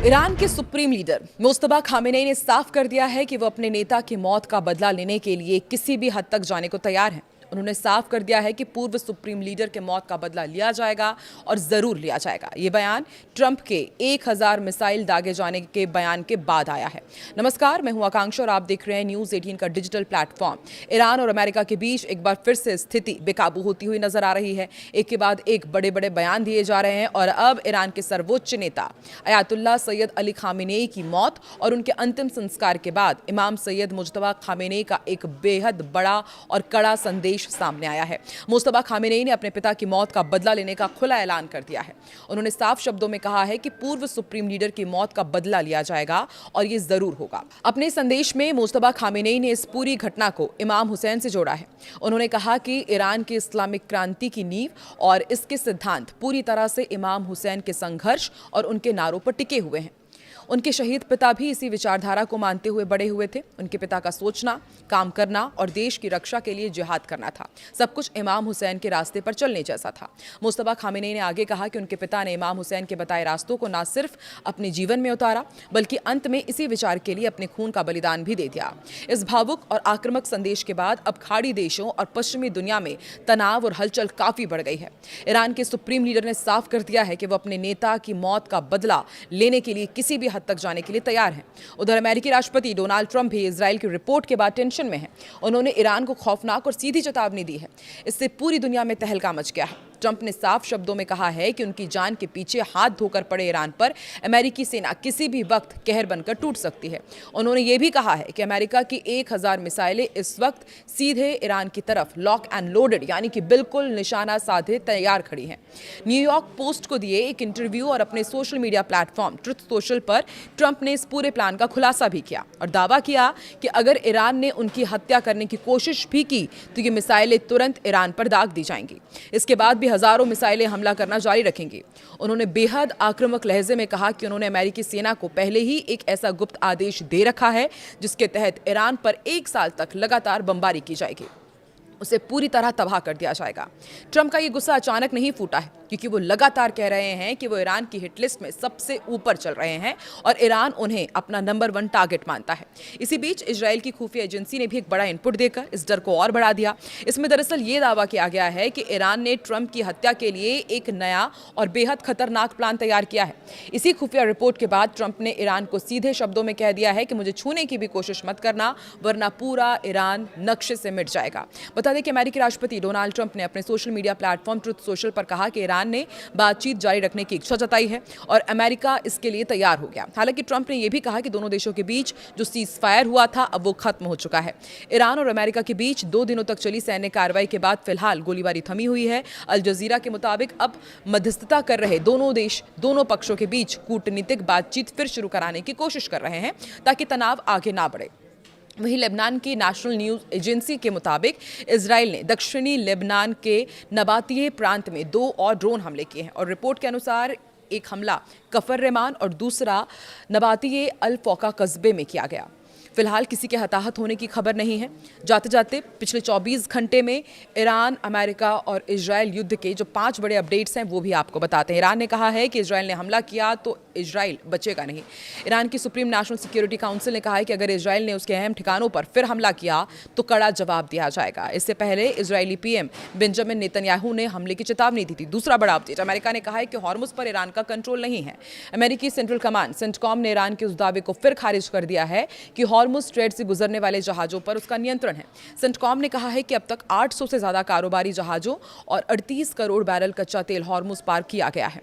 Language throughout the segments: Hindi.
ईरान के सुप्रीम लीडर मुस्तफा खामेनेई ने साफ कर दिया है कि वो अपने नेता की मौत का बदला लेने के लिए किसी भी हद तक जाने को तैयार हैं। उन्होंने साफ कर दिया है कि पूर्व सुप्रीम लीडर के मौत का बदला लिया जाएगा और जरूर लिया जाएगा। ये बयान ट्रंप के 1000 मिसाइल दागे जाने के बयान के बाद आया है। नमस्कार, मैं हूं आकांक्षा और आप देख रहे हैं न्यूज 18 का डिजिटल प्लेटफॉर्म। ईरान और अमेरिका के बीच एक बार फिर से स्थिति बेकाबू होती हुई नजर आ रही है। एक के बाद एक बड़े बड़े बयान दिए जा रहे हैं और अब ईरान के सर्वोच्च नेता अयातुल्लाह सैयद अली खामेनेई की मौत और उनके अंतिम संस्कार के बाद इमाम सैयद मुज्तबा खामेनेई का एक बेहद बड़ा और कड़ा संदेश सामने आया है। मुस्तफा खामेनेई ने अपने पिता की मौत का बदला लेने का खुला ऐलान कर दिया है। उन्होंने साफ शब्दों में कहा है कि पूर्व सुप्रीम लीडर की मौत का बदला लिया जाएगा और ये जरूर होगा। अपने संदेश में मुस्तफा खामेनेई ने इस पूरी घटना को इमाम हुसैन से जोड़ा है। उन्होंने कहा कि ईरान की इस्लामिक क्रांति की नींव और इसके सिद्धांत पूरी तरह से इमाम हुसैन के संघर्ष और उनके नारों पर टिके हुए हैं। उनके शहीद पिता भी इसी विचारधारा को मानते हुए बड़े हुए थे। उनके पिता का सोचना, काम करना और देश की रक्षा के लिए जिहाद करना था। सब कुछ इमाम हुसैन के रास्ते पर चलने जैसा था। मुस्तफा खामेनेई ने आगे कहा कि उनके पिता ने इमाम हुसैन के बताए रास्तों को न सिर्फ अपने जीवन में उतारा बल्कि अंत में इसी विचार के लिए अपने खून का बलिदान भी दे दिया। इस भावुक और आक्रामक संदेश के बाद अब खाड़ी देशों और पश्चिमी दुनिया में तनाव और हलचल काफी बढ़ गई है। ईरान के सुप्रीम लीडर ने साफ कर दिया है कि वो अपने नेता की मौत का बदला लेने के लिए किसी भी हद तक जाने के लिए तैयार हैं। उधर अमेरिकी राष्ट्रपति डोनाल्ड ट्रंप भी इजराइल की रिपोर्ट के बाद टेंशन में हैं। उन्होंने ईरान को खौफनाक और सीधी चेतावनी दी है। इससे पूरी दुनिया में तहलका मच गया है। ट्रंप ने साफ शब्दों में कहा है कि उनकी जान के पीछे हाथ धोकर पड़े ईरान पर अमेरिकी सेना किसी भी वक्त कहर बनकर टूट सकती है। उन्होंने ये भी कहा है कि अमेरिका की 1000 मिसाइलें इस वक्त सीधे ईरान की तरफ लॉक एंड लोडेड यानी कि बिल्कुल निशाना साधे तैयार खड़ी हैं। न्यूयॉर्क पोस्ट को दिए एक इंटरव्यू और अपने social media platform truth social पर ट्रंप ने इस पूरे प्लान का खुलासा भी किया और दावा किया कि अगर ईरान ने उनकी हत्या करने की कोशिश भी की तो ये मिसाइलें तुरंत ईरान पर दाग दी जाएंगी। इसके बाद हजारों मिसाइलें हमला करना जारी रखेंगी। उन्होंने बेहद आक्रामक लहजे में कहा कि उन्होंने अमेरिकी सेना को पहले ही एक ऐसा गुप्त आदेश दे रखा है जिसके तहत ईरान पर 1 साल तक लगातार बमबारी की जाएगी, उसे पूरी तरह तबाह कर दिया जाएगा। ट्रंप का ये गुस्सा अचानक नहीं फूटा है क्योंकि वो लगातार कह रहे हैं कि वो ईरान की हिट लिस्ट में सबसे ऊपर चल रहे हैं और ईरान उन्हें अपना नंबर 1 टारगेट मानता है। इसी बीच इजराइल की खुफिया एजेंसी ने भी एक बड़ा इनपुट देकर इस डर को और बढ़ा दिया। इसमें दरअसल ये दावा किया गया है कि ईरान ने ट्रंप की हत्या के लिए एक नया और बेहद खतरनाक प्लान तैयार किया है। इसी खुफिया रिपोर्ट के बाद ट्रंप ने ईरान को सीधे शब्दों में कह दिया है कि मुझे छूने की भी कोशिश मत करना वरना पूरा ईरान नक्शे से मिट जाएगा। बता दें कि अमेरिकी राष्ट्रपति डोनाल्ड ट्रंप ने अपने social media platform truth social पर कहा कि ईरान ने बातचीत जारी रखने की इच्छा जताई है और अमेरिका इसके लिए तैयार हो गया। हालांकि ट्रंप ने यह भी कहा कि दोनों देशों के बीच जो सीज फायर हुआ था अब वो खत्म हो चुका है। ईरान और अमेरिका के बीच 2 दिनों तक चली सैन्य कार्रवाई के बाद फिलहाल गोलीबारी थमी हुई है। अल जजीरा के मुताबिक अब मध्यस्थता कर रहे दोनों देश दोनों पक्षों के बीच कूटनीतिक बातचीत फिर शुरू कराने की कोशिश कर रहे हैं ताकि तनाव आगे ना बढ़े। वहीं लेबनान की नेशनल न्यूज एजेंसी के मुताबिक इजराइल ने दक्षिणी लेबनान के नबातिये प्रांत में 2 और ड्रोन हमले किए हैं और रिपोर्ट के अनुसार एक हमला कफर रेमान और दूसरा नबातिये अल फौका कस्बे में किया गया। फिलहाल किसी के हताहत होने की खबर नहीं है। जाते जाते पिछले 24 घंटे में ईरान, अमेरिका और इजराइल युद्ध के जो 5 बड़े अपडेट्स हैं वो भी आपको बताते हैं। ईरान ने कहा है कि इजराइल ने हमला किया तो इजराइल बचेगा नहीं। ईरान की सुप्रीम नेशनल सिक्योरिटी काउंसिल ने कहा है कि अगर इजराइल ने उसके अहम ठिकानों पर फिर हमला किया तो कड़ा जवाब दिया जाएगा। इससे पहले इजरायली पीएम बेंजामिन नेतन्याहू ने हमले की चेतावनी दी थी। दूसरा बड़ा अपडेट, अमेरिका ने कहा है कि हॉर्मुज पर ईरान का कंट्रोल नहीं है। अमेरिकी सेंट्रल कमांड सेंटकॉम ने ईरान के उस दावे को फिर खारिज कर दिया है कि हॉर्मुज स्ट्रेट से गुजरने वाले जहाजों पर उसका नियंत्रण है। सेंटकॉम ने कहा है कि अब तक 800 से ज्यादा कारोबारी जहाजों और 38 करोड़ बैरल कच्चा तेल हॉर्मुज पार किया गया है।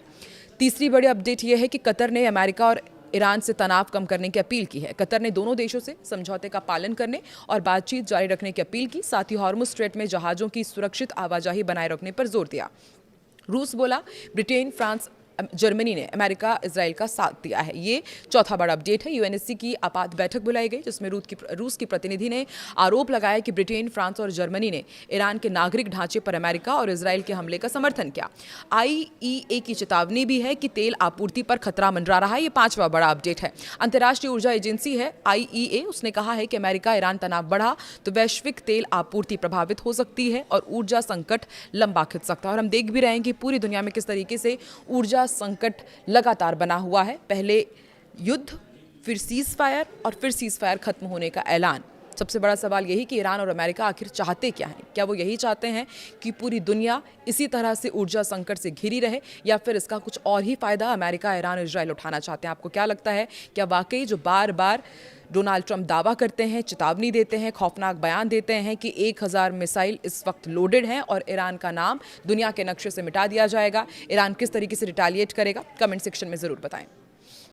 तीसरी बड़ी अपडेट यह है कि कतर ने अमेरिका और ईरान से तनाव कम करने की अपील की है। कतर ने दोनों देशों से समझौते का पालन करने और बातचीत जारी रखने की अपील की। साथ ही हॉर्मुज स्ट्रेट में जहाजों की सुरक्षित आवाजाही बनाए रखने पर जोर दिया। रूस बोला, ब्रिटेन, फ्रांस, जर्मनी ने अमेरिका इजराइल का साथ दिया है। ये चौथा बड़ा अपडेट है। यूएनएससी की आपात बैठक बुलाई गई जिसमें रूस की प्रतिनिधि ने आरोप लगाया कि ब्रिटेन, फ्रांस और जर्मनी ने ईरान के नागरिक ढांचे पर अमेरिका और इजराइल के हमले का समर्थन किया। आईईए की चेतावनी भी है कि तेल आपूर्ति पर खतरा मंडरा रहा है। ये 5वां बड़ा अपडेट है। अंतर्राष्ट्रीय ऊर्जा एजेंसी है आईईए, उसने कहा है कि अमेरिका ईरान तनाव बढ़ा तो वैश्विक तेल आपूर्ति प्रभावित हो सकती है और ऊर्जा संकट लंबा खिंच सकता है। और हम देख भी रहे हैं कि पूरी दुनिया में किस तरीके से ऊर्जा संकट लगातार बना हुआ है। पहले युद्ध, फिर सीज फायर और फिर सीज फायर खत्म होने का ऐलान। सबसे बड़ा सवाल यही कि ईरान और अमेरिका आखिर चाहते क्या हैं? क्या वो यही चाहते हैं कि पूरी दुनिया इसी तरह से ऊर्जा संकट से घिरी रहे, या फिर इसका कुछ और ही फायदा अमेरिका, ईरान, इजराइल उठाना चाहते हैं? आपको क्या लगता है? क्या वाकई जो बार बार डोनाल्ड ट्रंप दावा करते हैं, चेतावनी देते हैं, खौफनाक बयान देते हैं कि 1000 मिसाइल इस वक्त लोडेड हैं और ईरान का नाम दुनिया के नक्शे से मिटा दिया जाएगा, ईरान किस तरीके से रिटेलिएट करेगा? कमेंट सेक्शन में ज़रूर बताएं।